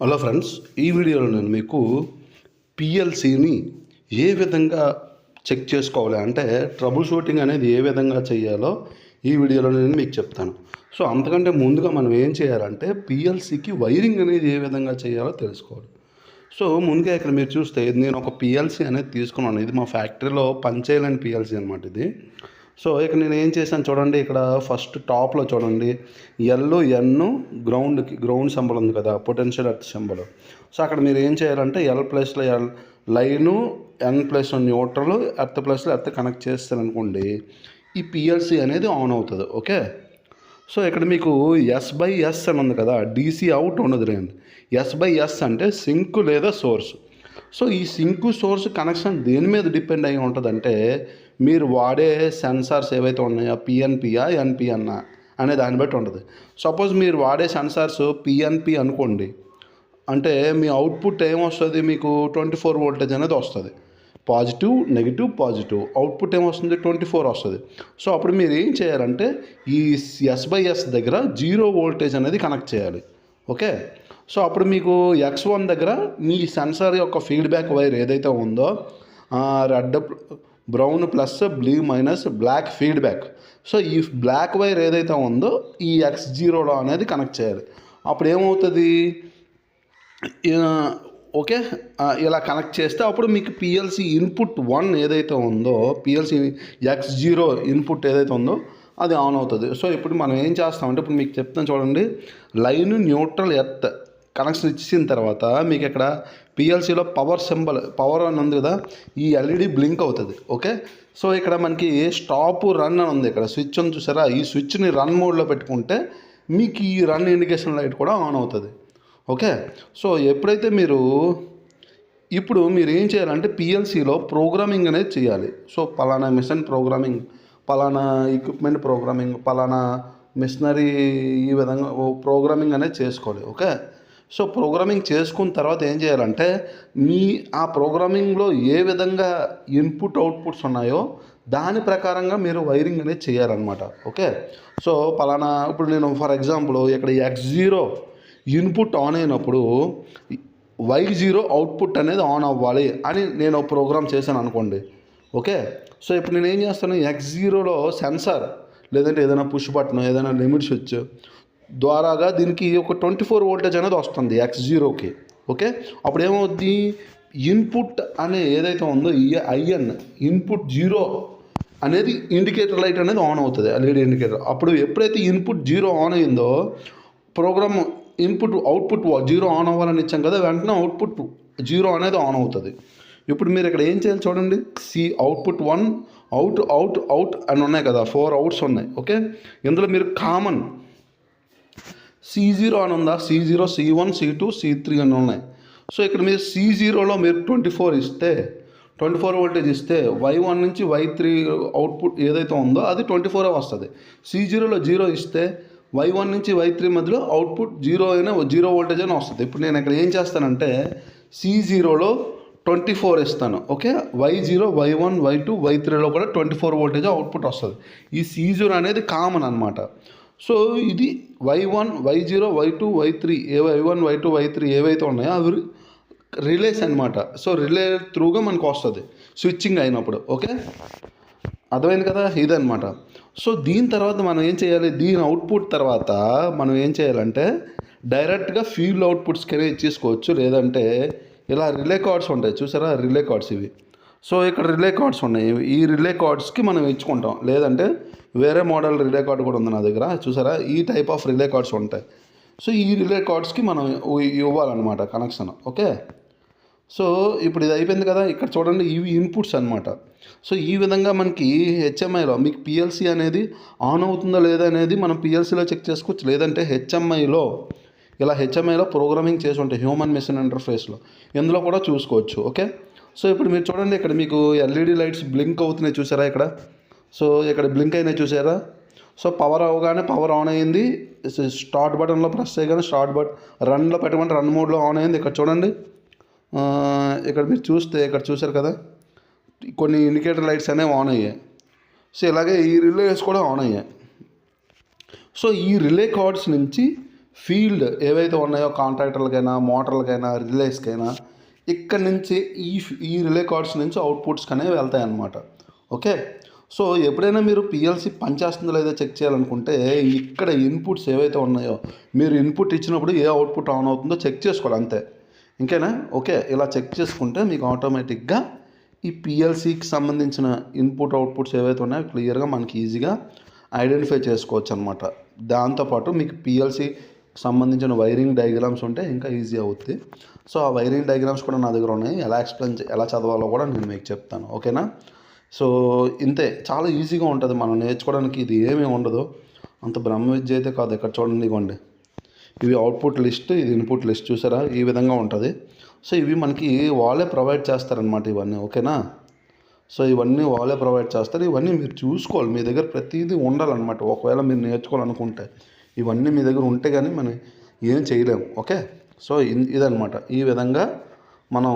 Hello friends, ఈ వీడియోలో నేను మీకు పిఎల్సిని ఏ విధంగా చెక్ చేసుకోవాలి అంటే ట్రబుల్ షూటింగ్ అనేది ఏ విధంగా చేయాలో ఈ వీడియోలో నేను మీకు చెప్తాను. సో అంతకంటే ముందుగా మనం ఏం చేయాలంటే పిఎల్సికి వైరింగ్ అనేది ఏ విధంగా చేయాలో తెలుసుకోవాలి. సో ముందుగా ఇక్కడ మీరు చూస్తే నేను ఒక పిఎల్సి అనేది తీసుకున్నాను. ఇది మా ఫ్యాక్టరీలో పనిచేయాలని పిఎల్సి అనమాట ఇది. సో ఇక్కడ నేను ఏం చేశాను చూడండి, ఇక్కడ ఫస్ట్ టాప్లో చూడండి గ్రౌండ్ సింబల్ ఉంది కదా, పొటెన్షియల్ ఎర్త్ సింబల్. సో అక్కడ మీరు ఏం చేయాలంటే ఎల్ ప్లస్లో ఎల్ లైను, ఎన్ ప్లస్ న్యూట్రల్, ఎర్త్ ప్లస్లో ఎర్త్ కనెక్ట్ చేస్తారనుకోండి, ఈ పిఎల్సి అనేది ఆన్ అవుతుంది. ఓకే. సో ఇక్కడ మీకు S/S అని ఉంది కదా, DC అవుట్ ఉండదు రండి. S/S అంటే సింక్ లేదా సోర్స్. సో ఈ సింకు సోర్స్ కనెక్షన్ దేని మీద డిపెండ్ అయి ఉంటుందంటే మీరు వాడే సెన్సార్స్ ఏవైతే ఉన్నాయో పిఎన్పియా ఎన్పిఎన్నా అనే దాన్ని బట్టి ఉంటుంది. సపోజ్ మీరు వాడే సెన్సార్స్ పిఎన్పి అనుకోండి, అంటే మీ అవుట్పుట్ ఏమొస్తుంది, మీకు 24 వోల్టేజ్ అనేది వస్తుంది. పాజిటివ్ నెగిటివ్ పాజిటివ్ అవుట్పుట్ ఏమొస్తుంది, 24 వస్తుంది. సో అప్పుడు మీరు ఏం చేయాలంటే ఈ S/S దగ్గర 0 వోల్టేజ్ అనేది కనెక్ట్ చేయాలి. ఓకే. సో అప్పుడు మీకు X1 దగ్గర మీ సెన్సార్ యొక్క ఫీడ్బ్యాక్ వైర్ ఏదైతే ఉందో red brown plus blue minus black feedback. So ఈ బ్లాక్ వైర్ ఏదైతే ఉందో ఈ X0లో అనేది కనెక్ట్ చేయాలి. అప్పుడు ఏమవుతుంది, ఓకే, ఇలా కనెక్ట్ చేస్తే అప్పుడు మీకు పిఎల్సి ఇన్పుట్ 1 ఏదైతే ఉందో, పిఎల్సి X0 ఇన్పుట్ ఏదైతే ఉందో అది ఆన్ అవుతుంది. సో ఇప్పుడు మనం ఏం చేస్తామంటే ఇప్పుడు మీకు చెప్తాను చూడండి, లైన్ న్యూట్రల్ ఎర్త్ కనెక్షన్ ఇచ్చిన తర్వాత మీకు ఇక్కడ పిఎల్సిలో పవర్ అని ఉంది కదా, ఈ ఎల్ఈడి బ్లింక్ అవుతుంది. ఓకే. సో ఇక్కడ మనకి స్టాప్ రన్ అని ఉంది, ఇక్కడ స్విచ్ ఉంది చూసారా, ఈ స్విచ్ని రన్ మోడ్లో పెట్టుకుంటే మీకు ఈ రన్ ఇండికేషన్ లైట్ కూడా ఆన్ అవుతుంది. ఓకే. సో ఎప్పుడైతే ఇప్పుడు మీరు ఏం చేయాలంటే పిఎల్సిలో ప్రోగ్రామింగ్ అనేది చేయాలి. సో పలానా మిషన్ ప్రోగ్రామింగ్, పలానా ఎక్విప్మెంట్ ప్రోగ్రామింగ్, పలానా మిషనరీ, ఈ విధంగా ప్రోగ్రామింగ్ అనేది చేసుకోవాలి. ఓకే. సో ప్రోగ్రామింగ్ చేసుకున్న తర్వాత ఏం చేయాలంటే ఆ ప్రోగ్రామింగ్లో ఏ విధంగా ఇన్పుట్ అవుట్పుట్స్ ఉన్నాయో దాని ప్రకారంగా మీరు వైరింగ్ అనేది చేయాలన్నమాట. ఓకే. సో పలానా ఇప్పుడు నేను ఫర్ ఎగ్జాంపుల్ ఇక్కడ X0 ఇన్పుట్ ఆన్ అయినప్పుడు Y0 అవుట్పుట్ అనేది ఆన్ అవ్వాలి అని నేను ప్రోగ్రామ్ చేశాను అనుకోండి. ఓకే. సో ఇప్పుడు నేను ఏం చేస్తాను, X0లో సెన్సార్ లేదంటే ఏదైనా పుష్ బటన్, ఏదైనా లిమిట్ స్విచ్ ద్వారాగా దీనికి ఒక 24 వోల్టేజ్ అనేది వస్తుంది X0కి. ఓకే. అప్పుడు ఏమవుద్ది, ఇన్పుట్ అనే ఏదైతే ఉందో IN ఇన్పుట్ 0 అనేది ఇండికేటర్ లైట్ అనేది ఆన్ అవుతుంది, ఎల్ఈడి ఇండికేటర్. అప్పుడు ఎప్పుడైతే ఇన్పుట్ 0 ఆన్ అయిందో ప్రోగ్రామ్ అవుట్పుట్ 0 ఆన్ అవ్వాలని ఇచ్చాం కదా, వెంటనే అవుట్పుట్ 0 అనేది ఆన్ అవుతుంది. ఇప్పుడు మీరు ఇక్కడ ఏం చేయాలి చూడండి, అవుట్పుట్ 1 అవుట్ అని ఉన్నాయి కదా, 4 అవుట్స్ ఉన్నాయి. ఓకే. ఇందులో మీరు కామన్ C0 అని ఉందా, C0 C1 C2 C3 అని ఉన్నాయి. సో ఇక్కడ మీరు C0లో మీరు 24 వోల్టేజ్ ఇస్తే Y1 నుంచి Y3 అవుట్పుట్ ఏదైతే ఉందో అది 24 వస్తుంది. C0లో 0 ఇస్తే Y1 నుంచి Y3 మధ్యలో అవుట్పుట్ 0 వోల్టేజ్ అయినా వస్తుంది. ఇప్పుడు నేను ఇక్కడ ఏం చేస్తానంటే C0లో 24 ఇస్తాను. ఓకే. Y0 Y1 Y2 Y3లో కూడా 24 వోల్టేజ్ అవుట్పుట్ వస్తుంది. ఈ C0 అనేది కామన్ అనమాట. సో ఇది Y1 Y0 Y2 Y3 Y1 Y2 Y3 ఏవైతే ఉన్నాయో అవి రిలేస్ అనమాట. సో రిలే త్రూగా మనకు వస్తుంది స్విచ్చింగ్ అయినప్పుడు. ఓకే. అర్థమైంది కదా, ఇదనమాట. సో దీని తర్వాత మనం ఏం చేయాలి, దీని అవుట్పుట్ తర్వాత మనం ఏం చేయాలంటే డైరెక్ట్గా ఫీల్డ్ అవుట్పుట్స్కి ఇచ్చేసుకోవచ్చు, లేదంటే ఇలా రిలే కార్డ్స్ ఉంటాయి చూసారా, రిలే కార్డ్స్ ఇవి. సో ఇక్కడ రిలే కార్డ్స్ ఉన్నాయి, ఈ రిలే కార్డ్స్కి మనం ఇచ్చుకుంటాం, లేదంటే వేరే మోడల్ రిలే కార్డ్ కూడా ఉంది నా దగ్గర చూసారా, ఈ టైప్ ఆఫ్ రిలే కార్డ్స్ ఉంటాయి. సో ఈ రిలే కార్డ్స్కి మనం ఇవ్వాలన్నమాట కనెక్షన్. ఓకే. సో ఇప్పుడు ఇది అయిపోయింది కదా, ఇక్కడ చూడండి ఇవి ఇన్పుట్స్ అనమాట. సో ఈ విధంగా మనకి హెచ్ఎంఐలో మీకు పిఎల్సి అనేది ఆన్ అవుతుందా లేదా అనేది మనం పిఎల్సిలో చెక్ చేసుకోవచ్చు, లేదంటే హెచ్ఎంఐలో ప్రోగ్రామింగ్ చేసి ఉంటాయి, హ్యూమన్ మెషిన్ ఇంటర్ఫేస్లో, ఇందులో కూడా చూసుకోవచ్చు. ఓకే. సో ఇప్పుడు మీరు చూడండి, ఇక్కడ మీకు ఎల్ఈడి లైట్స్ బ్లింక్ అవుతున్నాయి చూసారా ఇక్కడ. సో ఇక్కడ బ్లింక్ అయినాయి చూసారా. సో పవర్ అవగానే పవర్ ఆన్ అయ్యింది, స్టార్ట్ బటన్లో ప్రెస్ చేయగానే రన్లో పెట్టమంటే రన్ మోడ్లో ఆన్ అయింది. ఇక్కడ చూడండి, ఇక్కడ మీరు ఇక్కడ చూసారు కదా, కొన్ని ఇండికేటర్ లైట్స్ అనేవి ఆన్ అయ్యాయి. సో ఇలాగే ఈ రిలేస్ కూడా ఆన్ అయ్యాయి. సో ఈ రిలే కార్డ్స్ నుంచి ఫీల్డ్ ఏవైతే ఉన్నాయో కాంట్రాక్టర్లకైనా, మోటార్లకైనా, రిలేస్కైనా ఇక్కడ నుంచి ఈ రిలే కార్డ్స్ నుంచి అవుట్పుట్స్కి అనేవి వెళ్తాయన్నమాట. ఓకే. సో ఎప్పుడైనా మీరు పిఎల్సి పనిచేస్తుందో లేదో చెక్ చేయాలనుకుంటే ఇక్కడ ఇన్పుట్స్ ఏవైతే ఉన్నాయో మీరు ఇన్పుట్ ఇచ్చినప్పుడు ఏ అవుట్పుట్ ఆన్ అవుతుందో చెక్ చేసుకోవాలి అంతే. ఇంకేనా? ఓకే. ఇలా చెక్ చేసుకుంటే మీకు ఆటోమేటిక్గా ఈ పిఎల్సికి సంబంధించిన ఇన్పుట్ అవుట్పుట్స్ ఏవైతే ఉన్నాయో క్లియర్గా మనకి ఈజీగా ఐడెంటిఫై చేసుకోవచ్చు అనమాట. దాంతోపాటు మీకు పిఎల్సి సంబంధించిన వైరింగ్ డయాగ్రామ్స్ ఉంటే ఇంకా ఈజీ అవుద్ది. సో ఆ వైరింగ్ డయాగ్రామ్స్ కూడా నా దగ్గర ఉన్నాయి. ఎలా చదవాలో కూడా నేను మీకు చెప్తాను. ఓకేనా? సో ఇంతే, చాలా ఈజీగా ఉంటుంది. మనం నేర్చుకోవడానికి ఇది ఏమీ ఉండదు, అంత బ్రహ్మ విద్య అయితే కాదు. ఇక్కడ చూడండి, ఇవ్వండి, ఇవి అవుట్పుట్ లిస్ట్, ఇది ఇన్పుట్ లిస్ట్. చూసారా? ఈ విధంగా ఉంటుంది. సో ఇవి మనకి వాళ్ళే ప్రొవైడ్ చేస్తారనమాట ఇవన్నీ. ఓకేనా? సో ఇవన్నీ వాళ్ళే ప్రొవైడ్ చేస్తారు. ఇవన్నీ మీరు చూసుకోవాలి, మీ దగ్గర ప్రతిదీ ఉండాలన్నమాట. ఒకవేళ మీరు నేర్చుకోవాలనుకుంటే ఇవన్నీ మీ దగ్గర ఉంటే కానీ మనం ఏం చేయలేము. ఓకే. సో ఇదనమాట. ఈ విధంగా మనం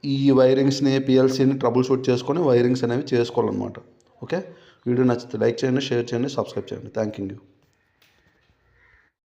ఈ వైరింగ్స్ని, పిఎల్సీని ట్రబుల్ షూట్ చేసుకొని వైరింగ్స్ అనేవి చేసుకోవాలన్నమాట. ఓకే. వీడియో నచ్చితే లైక్ చేయండి, షేర్ చేయండి, సబ్స్క్రైబ్ చేయండి. Thank you.